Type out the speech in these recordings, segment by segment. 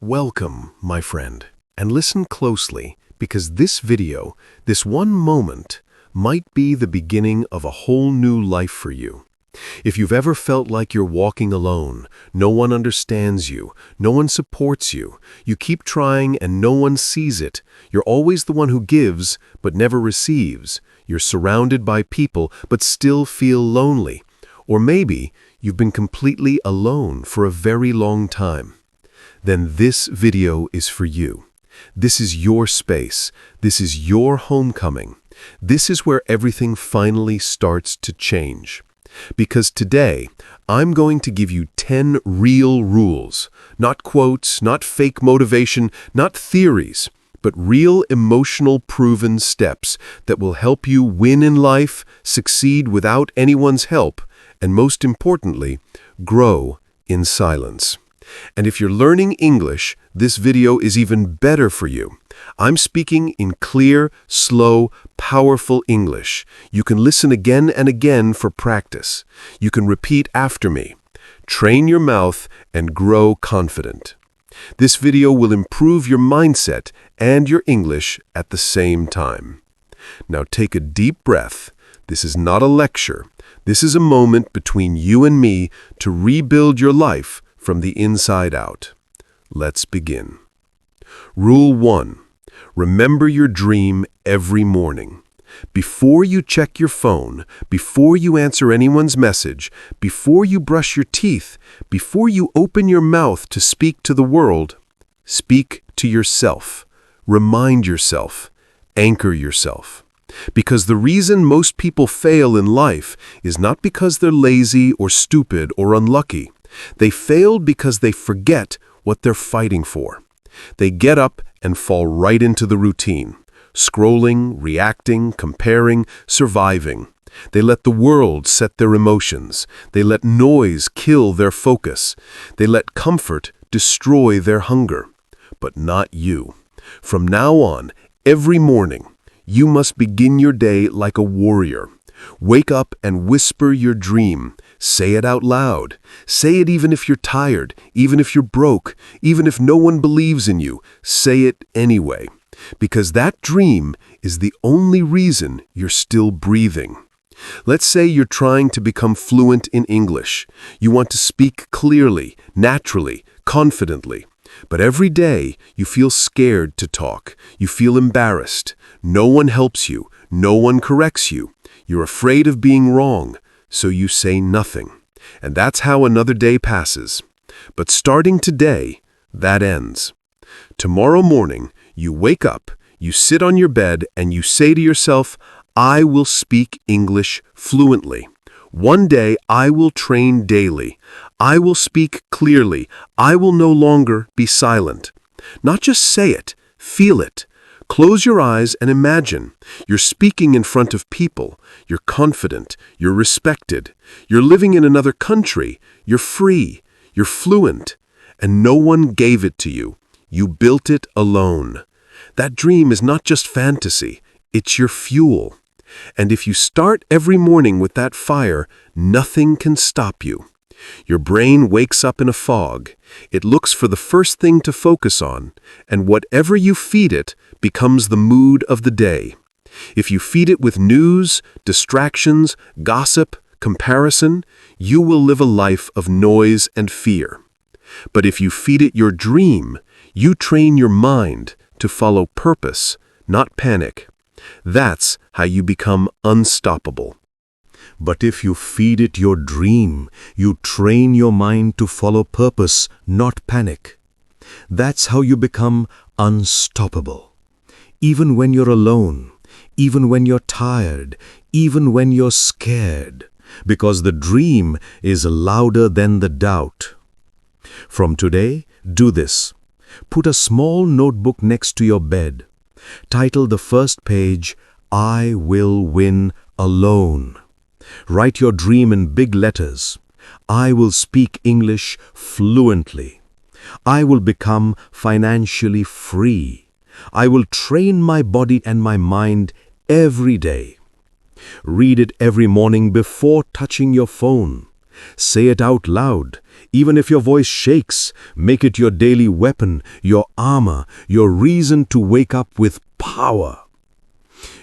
Welcome, my friend, and listen closely because this video, this one moment, might be the beginning of a whole new life for you. If you've ever felt like you're walking alone, no one understands you, no one supports you, you keep trying and no one sees it, you're always the one who gives but never receives, you're surrounded by people but still feel lonely, or maybe you've been completely alone for a very long time, then this video is for you. This is your space. This is your homecoming. This is where everything finally starts to change. Because today, I'm going to give you 10 real rules. Not quotes, not fake motivation, not theories, but real emotional proven steps that will help you win in life, succeed without anyone's help, and most importantly, grow in silence. And if you're learning English, this video is even better for you. I'm speaking in clear, slow, powerful English. You can listen again and again for practice. You can repeat after me. Train your mouth and grow confident. This video will improve your mindset and your English at the same time. Now take a deep breath. This is not a lecture. This is a moment between you and me to rebuild your life from the inside out. Let's begin. Rule 1. Remember your dream every morning. Before you check your phone, before you answer anyone's message, before you brush your teeth, before you open your mouth to speak to the world, speak to yourself. Remind yourself. Anchor yourself. Because the reason most people fail in life is not because they're lazy or stupid or unlucky. They failed because they forget what they're fighting for. They get up and fall right into the routine, scrolling, reacting, comparing, surviving. They let the world set their emotions. They let noise kill their focus. They let comfort destroy their hunger. But not you. From now on, every morning, you must begin your day like a warrior. Wake up and whisper your dream. Say it out loud. Say it even if you're tired, even if you're broke, even if no one believes in you. Say it anyway. Because that dream is the only reason you're still breathing. Let's say you're trying to become fluent in English. You want to speak clearly, naturally, confidently. But every day you feel scared to talk. You feel embarrassed. No one helps you. No one corrects you. You're afraid of being wrong. So you say nothing. And that's how another day passes. But starting today, that ends. Tomorrow morning, you wake up, you sit on your bed, and you say to yourself, I will speak English fluently. One day, I will train daily. I will speak clearly. I will no longer be silent. Not just say it, feel it. Close your eyes and imagine. You're speaking in front of people. You're confident. You're respected. You're living in another country. You're free. You're fluent. And no one gave it to you. You built it alone. That dream is not just fantasy. It's your fuel. And if you start every morning with that fire, nothing can stop you. Your brain wakes up in a fog. It looks for the first thing to focus on, and whatever you feed it becomes the mood of the day. If you feed it with news, distractions, gossip, comparison, you will live a life of noise and fear. But if you feed it your dream, you train your mind to follow purpose, not panic. That's how you become unstoppable. But if you feed it your dream, you train your mind to follow purpose, not panic. That's how you become unstoppable. Even when you're alone, even when you're tired, even when you're scared, because the dream is louder than the doubt. From today, do this. Put a small notebook next to your bed. Title the first page, I will win alone. Write your dream in big letters. I will speak English fluently. I will become financially free. I will train my body and my mind every day. Read it every morning before touching your phone. Say it out loud. Even if your voice shakes, make it your daily weapon, your armor, your reason to wake up with power.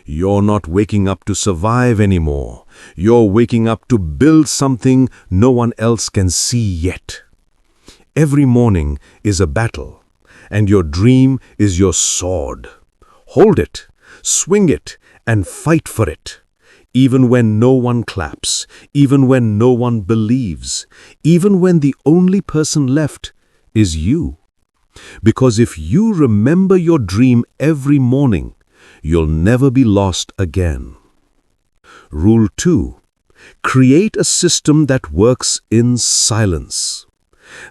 You're not waking up to survive anymore. You're waking up to build something no one else can see yet. Every morning is a battle, and your dream is your sword. Hold it, swing it, and fight for it. Even when no one claps, even when no one believes, even when the only person left is you. Because if you remember your dream every morning, you'll never be lost again. Rule 2. Create a system that works in silence.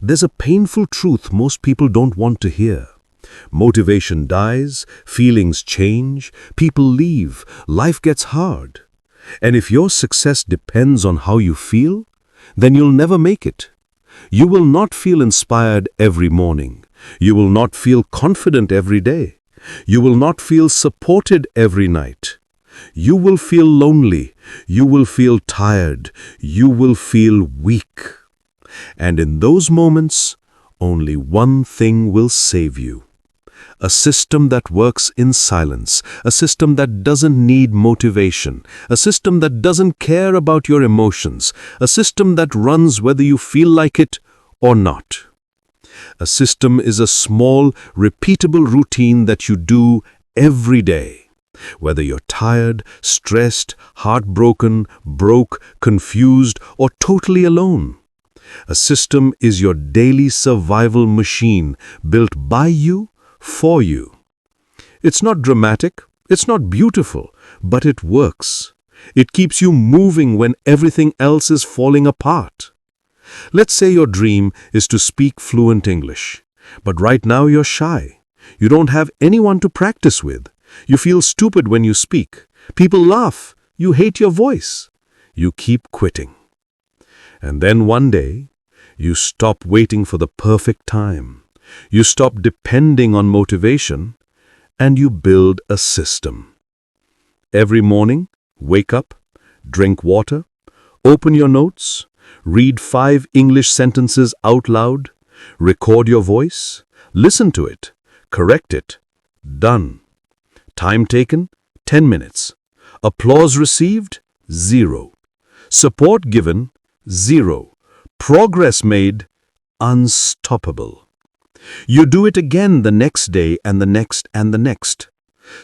There's a painful truth most people don't want to hear. Motivation dies, feelings change, people leave, life gets hard. And if your success depends on how you feel, then you'll never make it. You will not feel inspired every morning. You will not feel confident every day. You will not feel supported every night. You will feel lonely. You will feel tired. You will feel weak. And in those moments, only one thing will save you. A system that works in silence, a system that doesn't need motivation, a system that doesn't care about your emotions, a system that runs whether you feel like it or not. A system is a small, repeatable routine that you do every day. Whether you're tired, stressed, heartbroken, broke, confused, or totally alone. A system is your daily survival machine built by you, for you. It's not dramatic, it's not beautiful, but it works. It keeps you moving when everything else is falling apart. Let's say your dream is to speak fluent English, but right now you're shy. You don't have anyone to practice with. You feel stupid when you speak. People laugh. You hate your voice. You keep quitting. And then one day, you stop waiting for the perfect time. You stop depending on motivation, and you build a system. Every morning, wake up, drink water, open your notes, read 5 English sentences out loud, record your voice, listen to it, correct it. Done. Time taken, 10 minutes. Applause received, 0. Support given, 0. Progress made, unstoppable. You do it again the next day and the next and the next.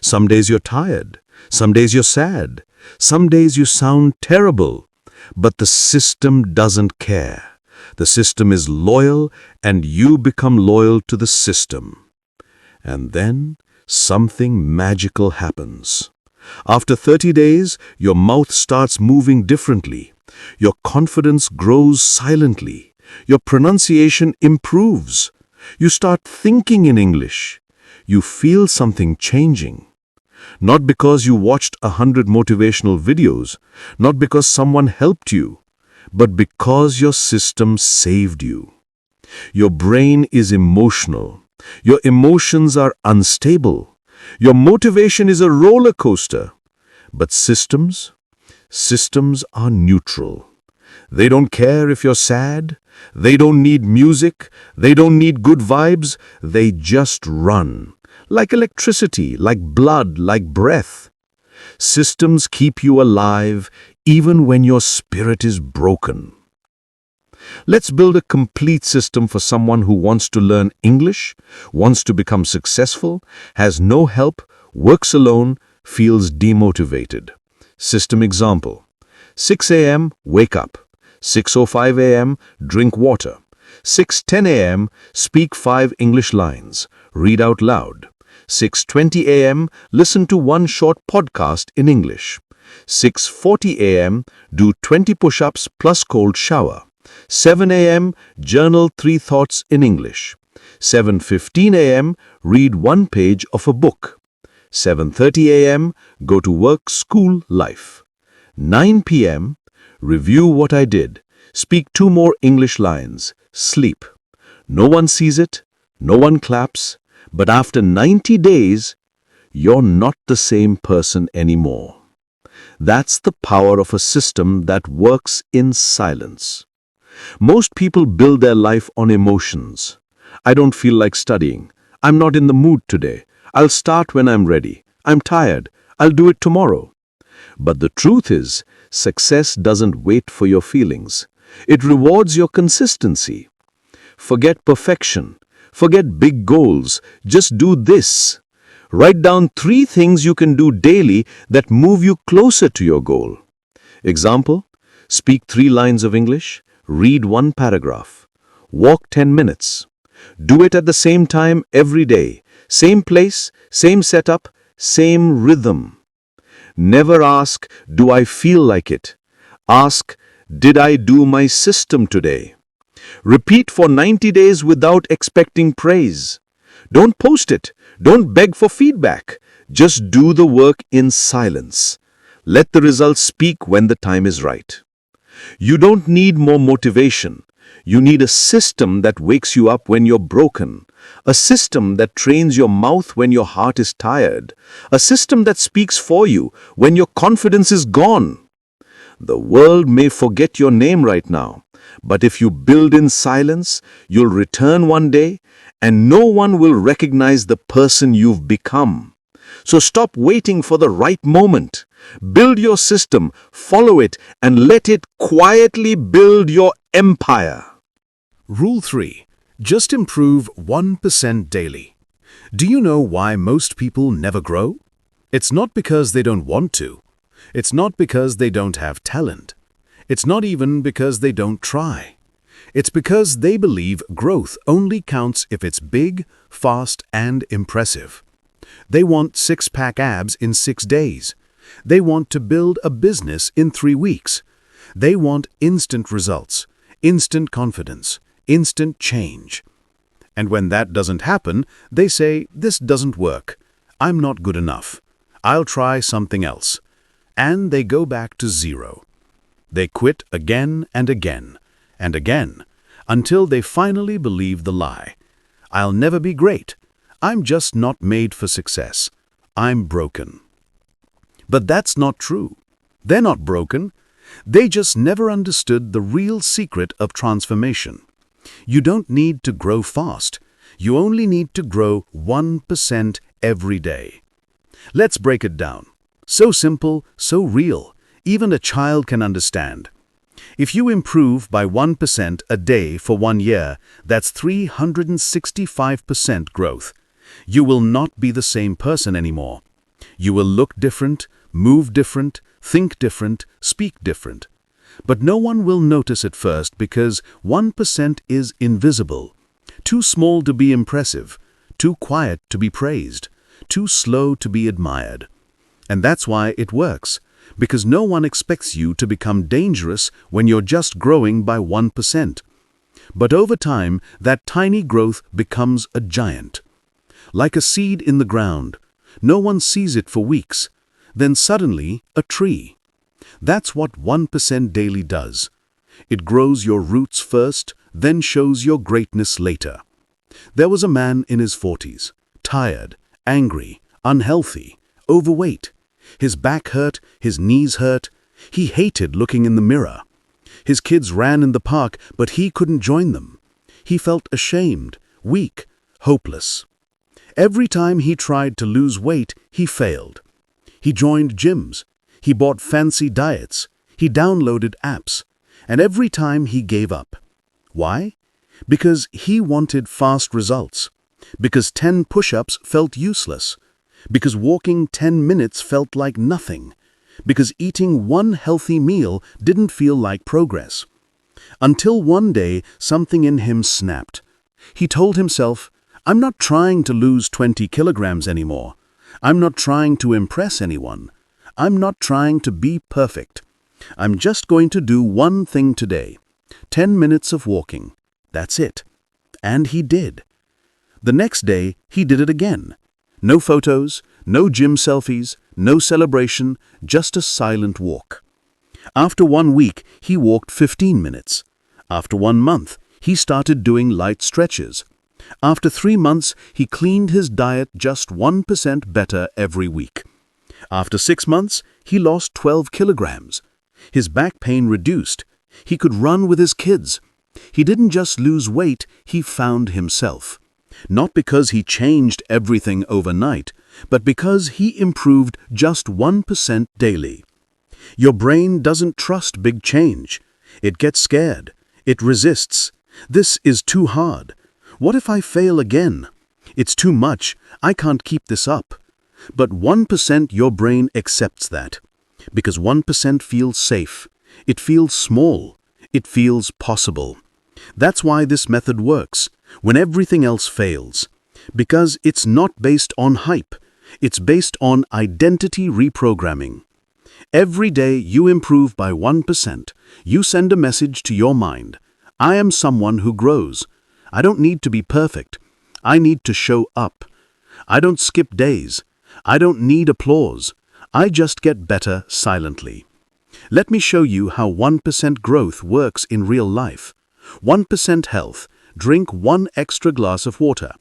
Some days you're tired. Some days you're sad. Some days you sound terrible. But the system doesn't care. The system is loyal, and you become loyal to the system. And then something magical happens. After 30 days, your mouth starts moving differently. Your confidence grows silently. Your pronunciation improves. You start thinking in English. You feel something changing. Not because you watched 100 motivational videos, not because someone helped you, but because your system saved you. Your brain is emotional. Your emotions are unstable. Your motivation is a roller coaster. But systems are neutral. They don't care if you're sad. They don't need music. They don't need good vibes. They just run. Like electricity, like blood, like breath. Systems keep you alive even when your spirit is broken. Let's build a complete system for someone who wants to learn English, wants to become successful, has no help, works alone, feels demotivated. System example. 6 a.m., wake up. 6:05 a.m., drink water. 6:10 a.m., speak 5 English lines. Read out loud. 6:20 a.m., listen to one short podcast in English. 6:40 a.m., do 20 push-ups plus cold shower. 7 a.m., journal 3 thoughts in English. 7:15 a.m., read 1 page of a book. 7:30 a.m., go to work, school, life. 9 p.m., review what I did. Speak 2 more English lines. Sleep. No one sees it. No one claps. But after 90 days, you're not the same person anymore. That's the power of a system that works in silence. Most people build their life on emotions. I don't feel like studying. I'm not in the mood today. I'll start when I'm ready. I'm tired. I'll do it tomorrow. But the truth is, success doesn't wait for your feelings. It rewards your consistency. Forget perfection. Forget big goals. Just do this. Write down 3 things you can do daily that move you closer to your goal. Example, speak 3 lines of English, read 1 paragraph, walk 10 minutes. Do it at the same time every day, same place, same setup, same rhythm. Never ask, do I feel like it? Ask, did I do my system today? Repeat for 90 days without expecting praise. Don't post it. Don't beg for feedback. Just do the work in silence. Let the results speak when the time is right. You don't need more motivation. You need a system that wakes you up when you're broken. A system that trains your mouth when your heart is tired. A system that speaks for you when your confidence is gone. The world may forget your name right now, but if you build in silence, you'll return one day and no one will recognize the person you've become. So stop waiting for the right moment. Build your system, follow it, and let it quietly build your empire. Rule 3. Just improve 1% daily. Do you know why most people never grow? It's not because they don't want to. It's not because they don't have talent. It's not even because they don't try. It's because they believe growth only counts if it's big, fast, and impressive. They want 6-pack abs in 6 days. They want to build a business in 3 weeks. They want instant results, instant confidence, instant change. And when that doesn't happen, they say, this doesn't work. I'm not good enough. I'll try something else. And they go back to zero. They quit again and again and again until they finally believe the lie. I'll never be great. I'm just not made for success. I'm broken. But that's not true. They're not broken. They just never understood the real secret of transformation. You don't need to grow fast. You only need to grow 1% every day. Let's break it down. So simple, so real, even a child can understand. If you improve by 1% a day for 1 year, that's 365% growth. You will not be the same person anymore. You will look different, move different, think different, speak different. But no one will notice at first because 1% is invisible, too small to be impressive, too quiet to be praised, too slow to be admired. And that's why it works, because no one expects you to become dangerous when you're just growing by 1%. But over time, that tiny growth becomes a giant. Like a seed in the ground, no one sees it for weeks, then suddenly a tree. That's what 1% daily does. It grows your roots first, then shows your greatness later. There was a man in his 40s, tired, angry, unhealthy, overweight. His back hurt, his knees hurt. He hated looking in the mirror. His kids ran in the park, but he couldn't join them. He felt ashamed, weak, hopeless. Every time he tried to lose weight, he failed. He joined gyms. He bought fancy diets. He downloaded apps. And every time he gave up. Why? Because he wanted fast results. Because 10 push-ups felt useless. Because walking 10 minutes felt like nothing. Because eating 1 healthy meal didn't feel like progress. Until one day, something in him snapped. He told himself, I'm not trying to lose 20 kilograms anymore. I'm not trying to impress anyone. I'm not trying to be perfect. I'm just going to do one thing today. 10 minutes of walking. That's it. And he did. The next day, he did it again. No photos, no gym selfies, no celebration, just a silent walk. After 1 week, he walked 15 minutes. After 1 month, he started doing light stretches. After 3 months, he cleaned his diet just 1% better every week. After 6 months, he lost 12 kilograms. His back pain reduced. He could run with his kids. He didn't just lose weight, he found himself. Not because he changed everything overnight, but because he improved just 1% daily. Your brain doesn't trust big change. It gets scared. It resists. This is too hard. What if I fail again? It's too much. I can't keep this up. But 1% your brain accepts that. Because 1% feels safe. It feels small. It feels possible. That's why this method works when everything else fails. Because it's not based on hype. It's based on identity reprogramming. Every day you improve by 1%, you send a message to your mind. I am someone who grows. I don't need to be perfect. I need to show up. I don't skip days. I don't need applause. I just get better silently. Let me show you how 1% growth works in real life. 1% health, drink 1 extra glass of water.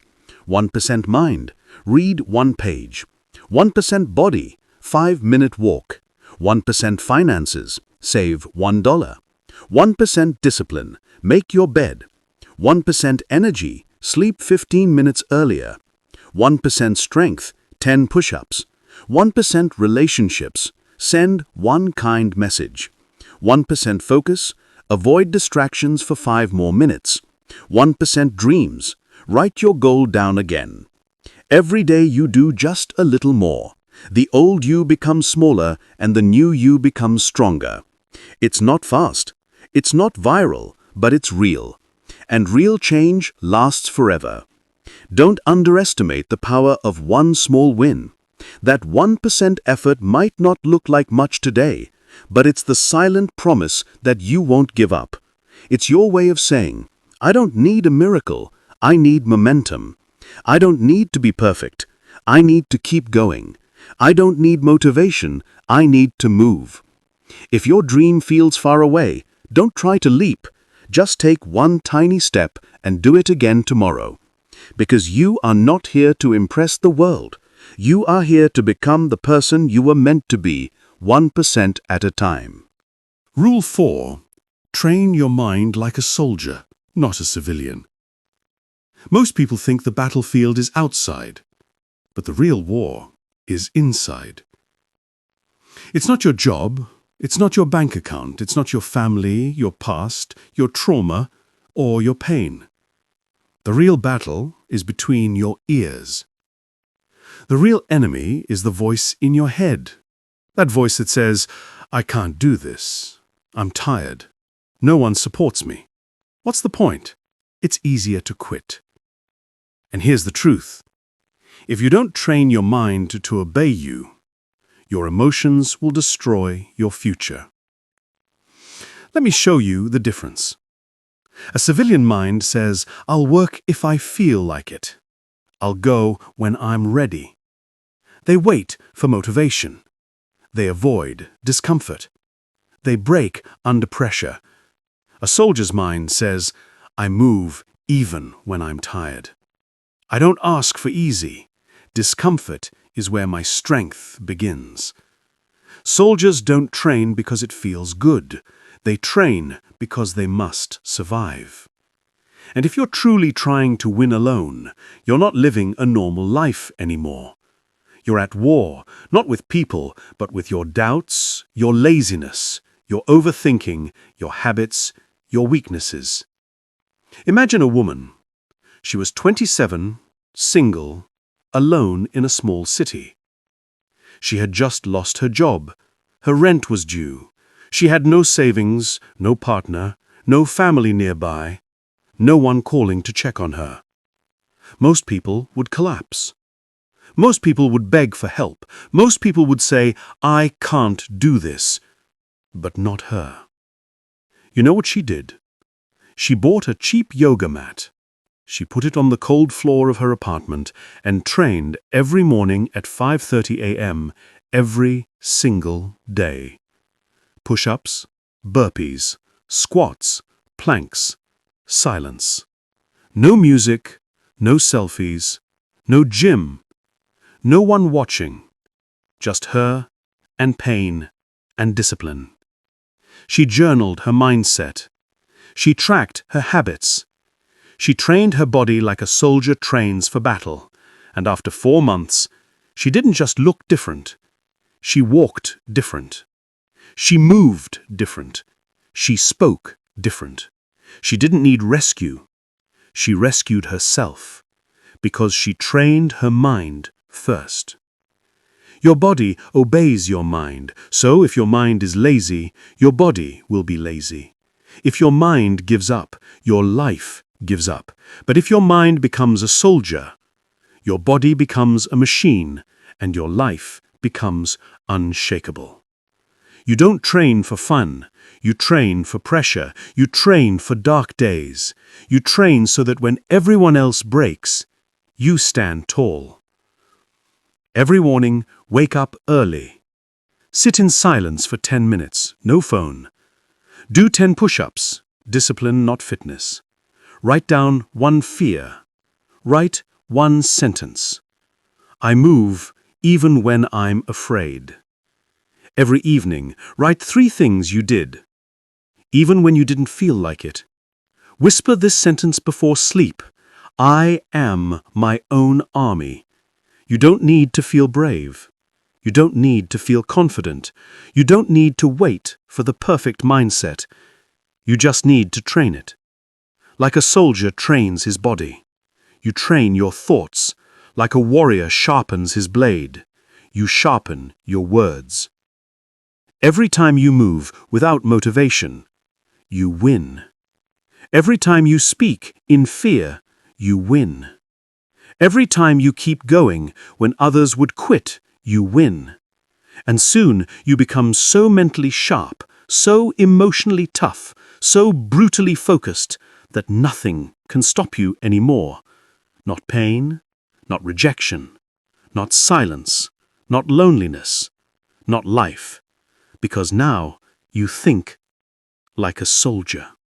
1% mind, read 1 page. 1% body, 5-minute walk. 1% finances, save $1. 1% discipline, make your bed. 1% energy, sleep 15 minutes earlier. 1% strength, 10 push-ups. 1% relationships, send 1 kind message. 1% focus, avoid distractions for 5 more minutes. 1% dreams, write your goal down again. Every day you do just a little more. The old you becomes smaller and the new you becomes stronger. It's not fast. It's not viral, but it's real. And real change lasts forever. Don't underestimate the power of 1 small win. That 1% effort might not look like much today, but it's the silent promise that you won't give up. It's your way of saying, I don't need a miracle, I need momentum. I don't need to be perfect, I need to keep going. I don't need motivation, I need to move. If your dream feels far away, don't try to leap. Just take 1 tiny step and do it again tomorrow. Because you are not here to impress the world. You are here to become the person you were meant to be, 1% at a time. Rule 4. Train your mind like a soldier, not a civilian. Most people think the battlefield is outside, but the real war is inside. It's not your job, it's not your bank account, it's not your family, your past, your trauma, or your pain. The real battle is between your ears. The real enemy is the voice in your head. That voice that says, I can't do this. I'm tired. No one supports me. What's the point? It's easier to quit. And here's the truth. If you don't train your mind to obey you, your emotions will destroy your future. Let me show you the difference. A civilian mind says, I'll work if I feel like it. I'll go when I'm ready. They wait for motivation. They avoid discomfort. They break under pressure. A soldier's mind says, I move even when I'm tired. I don't ask for easy. Discomfort is where my strength begins. Soldiers don't train because it feels good. They train because they must survive. And if you're truly trying to win alone, you're not living a normal life anymore. You're at war, not with people, but with your doubts, your laziness, your overthinking, your habits, your weaknesses. Imagine a woman. She was 27, single, alone in a small city. She had just lost her job. Her rent was due. She had no savings, no partner, no family nearby, no one calling to check on her. Most people would collapse. Most people would beg for help. Most people would say, I can't do this. But not her. You know what she did? She bought a cheap yoga mat. She put it on the cold floor of her apartment and trained every morning at 5:30 a.m. every single day. Push-ups, burpees, squats, planks, silence. No music, no selfies, no gym, no one watching. Just her and pain and discipline. She journaled her mindset. She tracked her habits. She trained her body like a soldier trains for battle. And after 4 months, she didn't just look different. She walked different. She moved different. She spoke different. She didn't need rescue. She rescued herself because she trained her mind first. Your body obeys your mind, so if your mind is lazy, your body will be lazy. If your mind gives up, your life gives up. But if your mind becomes a soldier, your body becomes a machine, and your life becomes unshakable. You don't train for fun. You train for pressure. You train for dark days. You train so that when everyone else breaks, you stand tall. Every morning, wake up early. Sit in silence for 10 minutes, no phone. Do 10 push-ups, discipline, not fitness. Write down 1 fear. Write 1 sentence. I move even when I'm afraid. Every evening, write 3 things you did, even when you didn't feel like it. Whisper this sentence before sleep. I am my own army. You don't need to feel brave. You don't need to feel confident. You don't need to wait for the perfect mindset. You just need to train it. Like a soldier trains his body. You train your thoughts. Like a warrior sharpens his blade. You sharpen your words. Every time you move without motivation, you win. Every time you speak in fear, you win. Every time you keep going when others would quit, you win. And soon you become so mentally sharp, so emotionally tough, so brutally focused that nothing can stop you anymore. Not pain, not rejection, not silence, not loneliness, not life. Because now you think like a soldier.